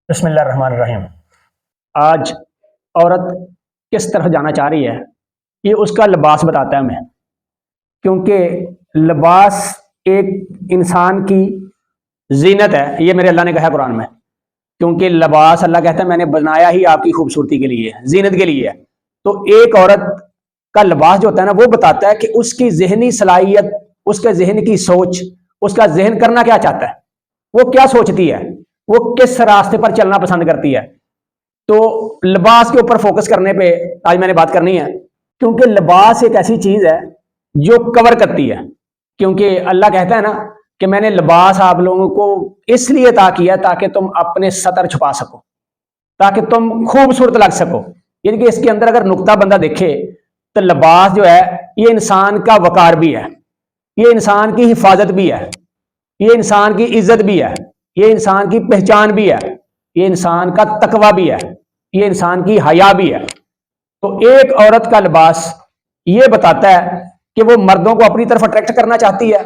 بسم اللہ الرحمن الرحیم۔ آج عورت کس طرف جانا چاہ رہی ہے یہ اس کا لباس بتاتا ہے ہمیں، کیونکہ لباس ایک انسان کی زینت ہے، یہ میرے اللہ نے کہا ہے قرآن میں، کیونکہ لباس اللہ کہتا ہے میں نے بنایا ہی آپ کی خوبصورتی کے لیے، زینت کے لیے ہے۔ تو ایک عورت کا لباس جو ہوتا ہے نا وہ بتاتا ہے کہ اس کی ذہنی صلاحیت، اس کے ذہن کی سوچ، اس کا ذہن کرنا کیا چاہتا ہے، وہ کیا سوچتی ہے، وہ کس راستے پر چلنا پسند کرتی ہے۔ تو لباس کے اوپر فوکس کرنے پہ آج میں نے بات کرنی ہے، کیونکہ لباس ایک ایسی چیز ہے جو کور کرتی ہے۔ کیونکہ اللہ کہتا ہے نا کہ میں نے لباس آپ لوگوں کو اس لیے عطا کیا تاکہ تم اپنے سطر چھپا سکو، تاکہ تم خوبصورت لگ سکو۔ یعنی کہ اس کے اندر اگر نقطہ بندہ دیکھے تو لباس جو ہے یہ انسان کا وقار بھی ہے، یہ انسان کی حفاظت بھی ہے، یہ انسان کی عزت بھی ہے، یہ انسان کی پہچان بھی ہے، یہ انسان کا تقوی بھی ہے، یہ انسان کی حیا بھی ہے۔ تو ایک عورت کا لباس یہ بتاتا ہے کہ وہ مردوں کو اپنی طرف اٹریکٹ کرنا چاہتی ہے،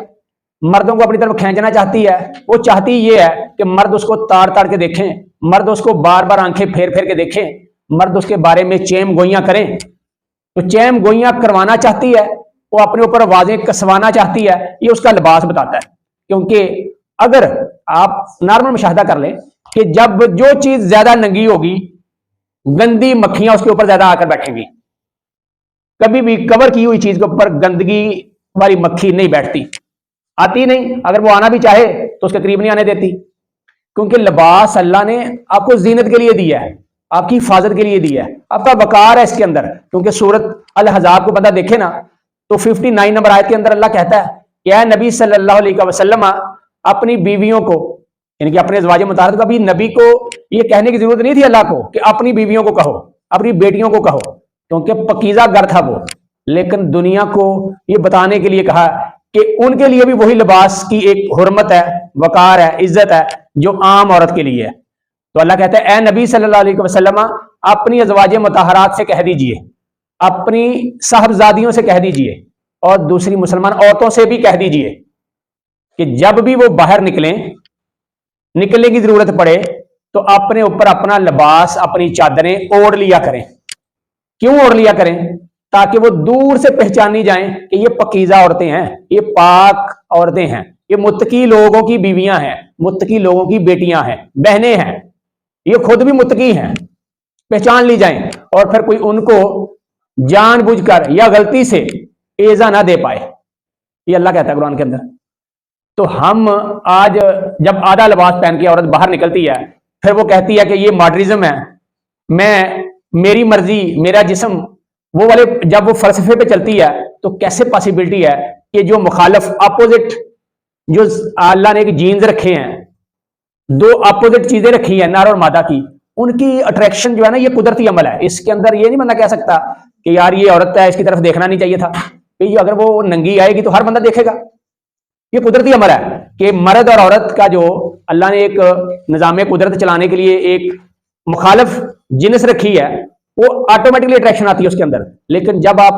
مردوں کو اپنی طرف کھینچنا چاہتی ہے۔ وہ چاہتی یہ ہے کہ مرد اس کو تاڑ تاڑ کے دیکھیں، مرد اس کو بار بار آنکھیں پھیر پھیر کے دیکھیں، مرد اس کے بارے میں چیم گوئیاں کریں۔ تو چیم گوئیاں کروانا چاہتی ہے، وہ اپنے اوپر آوازیں کسوانا چاہتی ہے، یہ اس کا لباس بتاتا ہے۔ کیونکہ اگر آپ نارمل مشاہدہ کر لیں کہ جب جو چیز زیادہ ننگی ہوگی گندی مکھیاں اس کے اوپر زیادہ آ کر بیٹھیں گی، کبھی بھی کور کی ہوئی چیز کے اوپر گندگی والی مکھی نہیں بیٹھتی، آتی نہیں، اگر وہ آنا بھی چاہے تو اس کے قریب نہیں آنے دیتی۔ کیونکہ لباس اللہ نے آپ کو زینت کے لیے دیا ہے، آپ کی حفاظت کے لیے دیا ہے، آپ کا وقار ہے اس کے اندر۔ کیونکہ سورت الحزاب کو بندہ دیکھے نا تو 59 نمبر آیت کے اندر اللہ کہتا ہے کہ اے نبی صلی اللہ علیہ وسلم اپنی بیویوں کو، یعنی کہ اپنے ازواج مطہرات کو، ابھی نبی کو یہ کہنے کی ضرورت نہیں تھی اللہ کو کہ اپنی بیویوں کو کہو، اپنی بیٹیوں کو کہو، کیونکہ پکیزہ گھر تھا وہ، لیکن دنیا کو یہ بتانے کے لیے کہا کہ ان کے لیے بھی وہی لباس کی ایک حرمت ہے، وقار ہے، عزت ہے جو عام عورت کے لیے ہے۔ تو اللہ کہتا ہے اے نبی صلی اللہ علیہ وسلم اپنی ازواج مطہرات سے کہہ دیجئے، اپنی صاحبزادیوں سے کہہ دیجئے، اور دوسری مسلمان عورتوں سے بھی کہہ دیجئے کہ جب بھی وہ باہر نکلنے کی ضرورت پڑے تو اپنے اوپر اپنا لباس، اپنی چادریں اوڑھ لیا کریں۔ کیوں اوڑھ لیا کریں؟ تاکہ وہ دور سے پہچانی جائیں کہ یہ پکیزہ عورتیں ہیں، یہ پاک عورتیں ہیں، یہ متقی لوگوں کی بیویاں ہیں، متقی لوگوں کی بیٹیاں ہیں، بہنیں ہیں، یہ خود بھی متقی ہیں، پہچان لی جائیں، اور پھر کوئی ان کو جان بوجھ کر یا غلطی سے ایذا نہ دے پائے۔ یہ اللہ کہتا ہے قرآن کے اندر۔ تو ہم آج جب آدھا لباس پہن کے عورت باہر نکلتی ہے، پھر وہ کہتی ہے کہ یہ ماڈرنزم ہے، میری مرضی، میرا جسم، وہ والے جب وہ فلسفے پہ چلتی ہے تو کیسے پاسبلٹی ہے کہ جو مخالف اپوزٹ، جو اللہ نے ایک جینز رکھے ہیں، دو اپوزٹ چیزیں رکھی ہیں نر اور مادہ کی، ان کی اٹریکشن جو ہے نا یہ قدرتی عمل ہے۔ اس کے اندر یہ نہیں بندہ کہہ سکتا کہ یار یہ عورت ہے اس کی طرف دیکھنا نہیں چاہیے تھا، اگر وہ ننگی آئے گی تو ہر بندہ دیکھے گا۔ یہ قدرتی عمل ہے کہ مرد اور عورت کا جو اللہ نے ایک نظام قدرت چلانے کے لیے ایک مخالف جنس رکھی ہے، وہ آٹومیٹکلی اٹریکشن آتی ہے اس کے اندر۔ لیکن جب آپ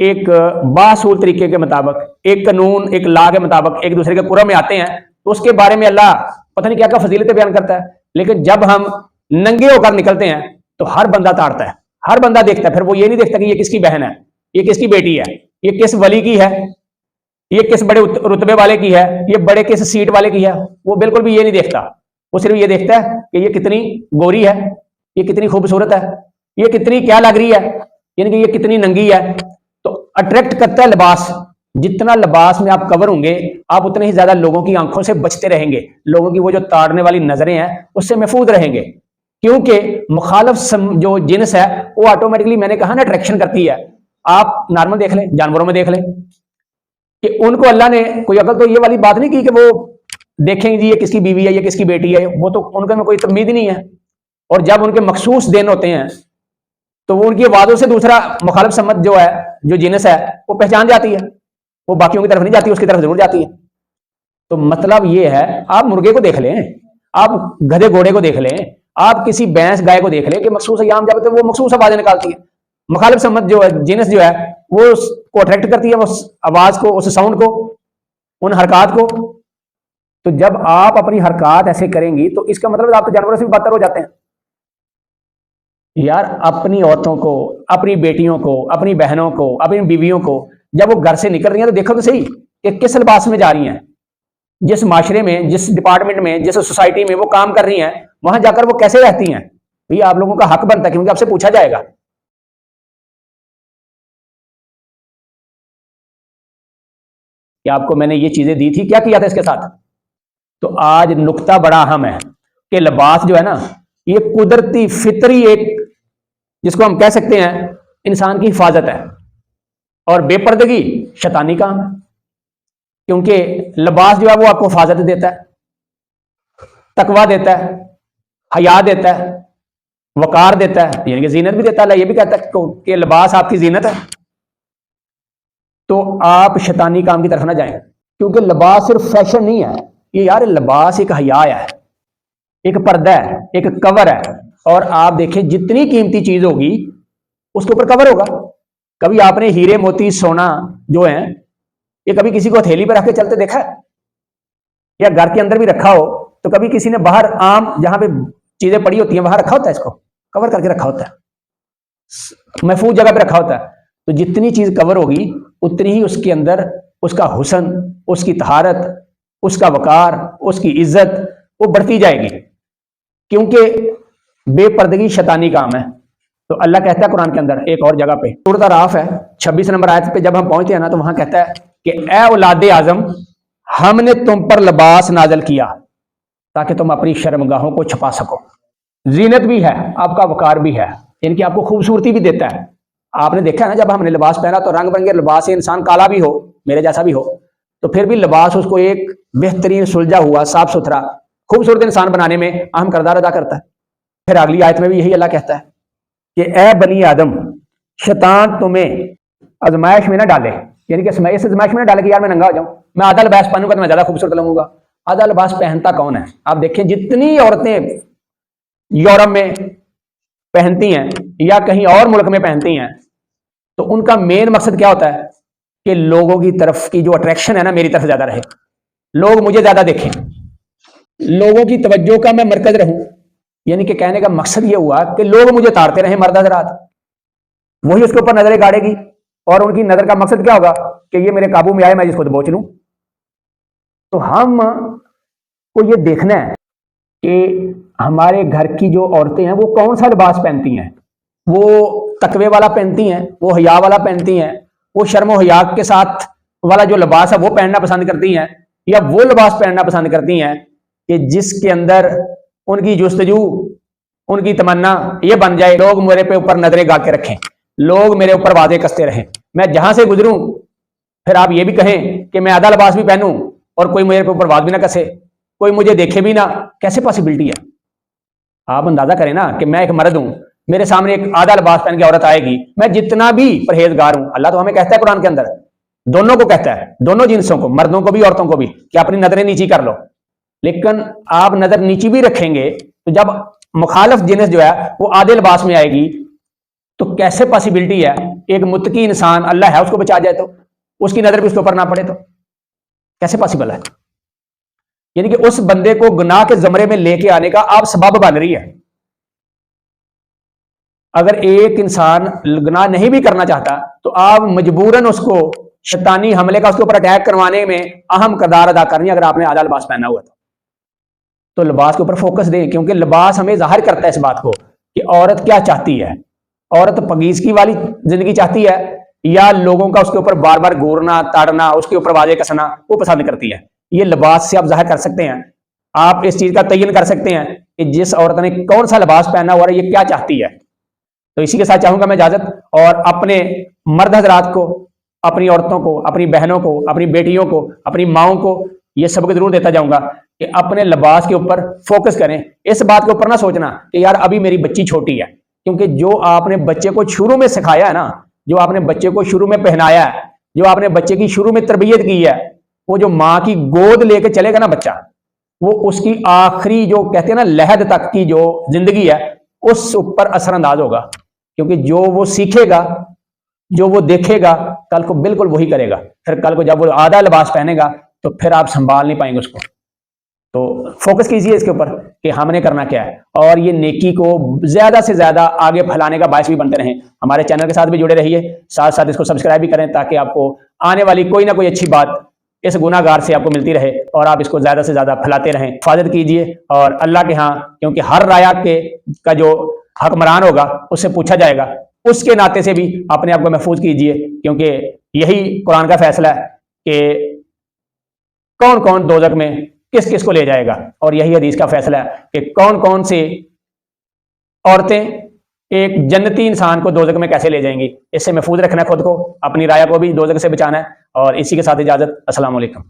ایک باصول طریقے کے مطابق، ایک قانون، ایک لا کے مطابق ایک دوسرے کے قرب میں آتے ہیں تو اس کے بارے میں اللہ پتہ نہیں کیا کیا فضیلتیں بیان کرتا ہے۔ لیکن جب ہم ننگے ہو کر نکلتے ہیں تو ہر بندہ تاڑتا ہے، ہر بندہ دیکھتا ہے، پھر وہ یہ نہیں دیکھتا کہ یہ کس کی بہن ہے، یہ کس کی بیٹی ہے، یہ کس ولی کی ہے، یہ کس بڑے رتبے والے کی ہے، یہ بڑے کس سیٹ والے کی ہے، وہ بالکل بھی یہ نہیں دیکھتا۔ وہ صرف یہ دیکھتا ہے کہ یہ کتنی گوری ہے، یہ کتنی خوبصورت ہے، یہ کتنی کیا لگ رہی ہے، یعنی کہ یہ کتنی ننگی ہے۔ تو اٹریکٹ کرتا ہے لباس۔ جتنا لباس میں آپ کور ہوں گے آپ اتنے ہی زیادہ لوگوں کی آنکھوں سے بچتے رہیں گے، لوگوں کی وہ جو تاڑنے والی نظریں ہیں اس سے محفوظ رہیں گے۔ کیونکہ مخالف جو جنس ہے وہ آٹومیٹکلی، میں نے کہا نا، اٹریکشن کرتی ہے۔ آپ نارمل دیکھ لیں، جانوروں میں دیکھ لیں کہ ان کو اللہ نے کوئی عقل تو یہ والی بات نہیں کی کہ وہ دیکھیں جی یہ کس کی بیوی ہے، یہ کس کی بیٹی ہے، وہ تو ان کے میں کوئی تمیز نہیں ہے۔ اور جب ان کے مخصوص دن ہوتے ہیں تو وہ ان کی آوازوں سے دوسرا مخالف سمت جو ہے، جو جنس ہے، وہ پہچان جاتی ہے، وہ باقیوں کی طرف نہیں جاتی، اس کی طرف ضرور جاتی ہے۔ تو مطلب یہ ہے، آپ مرغے کو دیکھ لیں، آپ گدھے گھوڑے کو دیکھ لیں، آپ کسی بھینس گائے کو دیکھ لیں کہ مخصوص ایام جب وہ مخصوص آوازیں نکالتی ہے۔ مخالف سمت جو ہے، جنس جو ہے، وہ اس کو اٹریکٹ کرتی ہے، اس آواز کو، اس ساؤنڈ کو، ان حرکات کو۔ تو جب آپ اپنی حرکات ایسے کریں گی تو اس کا مطلب آپ تو جانوروں سے بھی بدتر ہو جاتے ہیں. یار اپنی عورتوں کو، اپنی بیٹیوں کو، اپنی بہنوں کو، اپنی بیویوں کو جب وہ گھر سے نکل رہی ہیں تو دیکھو تو صحیح کہ کس لباس میں جا رہی ہیں. جس معاشرے میں، جس ڈپارٹمنٹ میں، جس سوسائٹی میں وہ کام کر رہی ہیں، وہاں جا کر وہ کیسے رہتی ہیں. بھئی آپ لوگوں کا حق بنتا ہے کیونکہ آپ سے پوچھا جائے گا. کہ آپ کو میں نے یہ چیزیں دی تھی، کیا کیا تھا اس کے ساتھ. تو آج نقطہ بڑا اہم ہے کہ لباس جو ہے نا، یہ قدرتی فطری ایک، جس کو ہم کہہ سکتے ہیں انسان کی حفاظت ہے. اور بے پردگی شیطانی کام ہے، کیونکہ لباس جو ہے وہ آپ کو حفاظت دیتا ہے، تقویٰ دیتا ہے، حیا دیتا ہے، وقار دیتا ہے، یعنی کہ زینت بھی دیتا ہے. اللہ یہ بھی کہتا ہے کہ لباس آپ کی زینت ہے. تو آپ شیطانی کام کی طرف نہ جائیں، کیونکہ لباس صرف فیشن نہیں ہے. یہ یار لباس ایک حیا ہے، ایک پردہ ہے، ایک کور ہے. اور آپ دیکھیں جتنی قیمتی چیز ہوگی اس کے اوپر کور ہوگا. کبھی آپ نے ہیرے موتی سونا جو ہیں یہ کبھی کسی کو ہتھیلی پہ رکھ کے چلتے دیکھا ہے؟ یا گھر کے اندر بھی رکھا ہو تو کبھی کسی نے باہر عام جہاں پہ چیزیں پڑی ہوتی ہیں وہاں رکھا ہوتا ہے، اس کو کور کر کے رکھا ہوتا ہے، محفوظ جگہ پہ رکھا ہوتا ہے. تو جتنی چیز کور ہوگی اتنی ہی اس کے اندر اس کا حسن، اس کی طہارت، اس کا وقار، اس کی عزت وہ بڑھتی جائے گی. کیونکہ بے پردگی شیطانی کام ہے. تو اللہ کہتا ہے قرآن کے اندر ایک اور جگہ پہ، سورۃ اعراف ہے 26 نمبر آیت پہ جب ہم پہنچتے ہیں نا، تو وہاں کہتا ہے کہ اے اولاد اعظم، ہم نے تم پر لباس نازل کیا تاکہ تم اپنی شرمگاہوں کو چھپا سکو. زینت بھی ہے، آپ کا وقار بھی ہے، یعنی کہ آپ کو خوبصورتی بھی دیتا ہے. آپ نے دیکھا ہے نا جب ہم نے لباس پہنا تو رنگ برنگے لباس سے انسان کالا بھی ہو، میرے جیسا بھی ہو، تو پھر بھی لباس اس کو ایک بہترین سلجھا ہوا صاف ستھرا خوبصورت انسان بنانے میں اہم کردار ادا کرتا ہے. پھر اگلی آیت میں بھی یہی اللہ کہتا ہے کہ اے بنی آدم، شیطان تمہیں آزمائش میں نہ ڈالے، یعنی کہ اس آزمائش میں نہ ڈالے کہ یار میں ننگا ہو جاؤں، میں آدھا لباس پہنوں گا تو میں زیادہ خوبصورت لگوں گا. آدھا لباس پہنتا کون ہے؟ آپ دیکھیں جتنی عورتیں یورپ میں پہنتی ہیں یا کہیں اور ملک میں پہنتی ہیں تو ان کا مین مقصد کیا ہوتا ہے کہ لوگوں کی طرف کی جو اٹریکشن ہے نا میری طرف زیادہ رہے، لوگ مجھے زیادہ دیکھیں، لوگوں کی توجہ کا میں مرکز رہوں. یعنی کہ کہنے کا مقصد یہ ہوا کہ لوگ مجھے تارتے رہیں مرد حضرات، وہی اس کے اوپر نظریں گاڑے گی اور ان کی نظر کا مقصد کیا ہوگا کہ یہ میرے قابو میں آئے، میں جس کو دبوچ لوں. تو ہم کو یہ دیکھنا ہے کہ ہمارے گھر کی جو عورتیں ہیں وہ کون سا لباس پہنتی ہیں. وہ تقوی والا پہنتی ہیں، وہ حیا والا پہنتی ہیں، وہ شرم و حیا کے ساتھ والا جو لباس ہے وہ پہننا پسند کرتی ہیں، یا وہ لباس پہننا پسند کرتی ہیں کہ جس کے اندر ان کی جستجو، ان کی تمنا یہ بن جائے لوگ میرے پہ اوپر نظریں گا کے رکھیں، لوگ میرے اوپر وعدے کستے رہیں، میں جہاں سے گزروں پھر آپ یہ بھی کہیں کہ میں آدھا لباس بھی پہنوں اور کوئی میرے اوپر وعد بھی نہ کسے، کوئی مجھے دیکھے بھی نہ. کیسے پاسبلٹی ہے؟ آپ اندازہ کریں نا کہ میں ایک مرد ہوں، میرے سامنے ایک آدھا لباس پہن کے عورت آئے گی، میں جتنا بھی پرہیزگار ہوں، اللہ تو ہمیں کہتا ہے قرآن کے اندر دونوں کو کہتا ہے، دونوں جنسوں کو، مردوں کو بھی عورتوں کو بھی، کہ اپنی نظریں نیچی کر لو. لیکن آپ نظر نیچی بھی رکھیں گے تو جب مخالف جنس جو ہے وہ آدھے لباس میں آئے گی تو کیسے پاسبلٹی ہے ایک متقی انسان اللہ ہے اس کو بچا جائے تو اس کی نظر بھی اس کے اوپر نہ پڑے؟ تو کیسے پاسبل ہے؟ یعنی کہ اس بندے کو گناہ کے زمرے میں لے کے آنے کا آپ سبب بن رہی ہے. اگر ایک انسان گناہ نہیں بھی کرنا چاہتا تو آپ مجبوراً اس کو شیطانی حملے کا اس کے اوپر اٹیک کروانے میں اہم کردار ادا کرنی ہے. اگر آپ نے آدھا لباس پہنا ہوا تو لباس کے اوپر فوکس دیں، کیونکہ لباس ہمیں ظاہر کرتا ہے اس بات کو کہ عورت کیا چاہتی ہے. عورت پگیزگی والی زندگی چاہتی ہے یا لوگوں کا اس کے اوپر بار بار گورنا تاڑنا، اس کے اوپر واضح کسنا وہ پسند کرتی ہے. یہ لباس سے آپ ظاہر کر سکتے ہیں، آپ اس چیز کا تعین کر سکتے ہیں کہ جس عورت نے کون سا لباس پہنا ہوا ہے یہ کیا چاہتی ہے. تو اسی کے ساتھ چاہوں گا میں اجازت، اور اپنے مرد حضرات کو، اپنی عورتوں کو، اپنی بہنوں کو، اپنی بیٹیوں کو، اپنی ماؤں کو یہ سبق ضرور دیتا جاؤں گا کہ اپنے لباس کے اوپر فوکس کریں. اس بات کے اوپر نہ سوچنا کہ یار ابھی میری بچی چھوٹی ہے، کیونکہ جو آپ نے بچے کو شروع میں سکھایا ہے نا، جو آپ نے بچے کو شروع میں پہنایا ہے، جو آپ نے بچے کی شروع میں تربیت کی ہے، وہ جو ماں کی گود لے کے چلے گا نا بچہ، وہ اس کی آخری جو کہتے ہیں نا لحد تک کی جو زندگی ہے اس اوپر اثر انداز ہوگا. کیونکہ جو وہ سیکھے گا، جو وہ دیکھے گا، کل کو بالکل وہی کرے گا. پھر کل کو جب وہ آدھا لباس پہنے گا تو پھر آپ سنبھال نہیں پائیں گے اس کو. تو فوکس کیجئے اس کے اوپر کہ ہم نے کرنا کیا ہے، اور یہ نیکی کو زیادہ سے زیادہ آگے پھیلانے کا باعث بھی بنتے رہیں۔ ہمارے چینل کے ساتھ بھی جڑے رہیے، ساتھ ساتھ اس کو سبسکرائب بھی کریں تاکہ آپ کو آنے والی کوئی نہ کوئی اچھی بات اس گناہ گار سے آپ کو ملتی رہے اور آپ اس کو زیادہ سے زیادہ پھیلاتے رہیں۔ حفاظت کیجئے اور اللہ کے ہاں، کیونکہ ہر رعایا کا جو حکمران ہوگا اس سے پوچھا جائے گا، اس کے ناطے سے بھی اپنے آپ کو محفوظ کیجئے، کیونکہ یہی قرآن کا فیصلہ ہے کہ کون کون دوزخ میں کس کس کو لے جائے گا، اور یہی حدیث کا فیصلہ ہے کہ کون کون سے عورتیں ایک جنتی انسان کو دوزخ میں کیسے لے جائیں گی۔ اس سے محفوظ رکھنا ہے خود کو، اپنی رعایا کو بھی دوزخ سے بچانا ہے، اور اسی کے ساتھ اجازت۔ السلام علیکم۔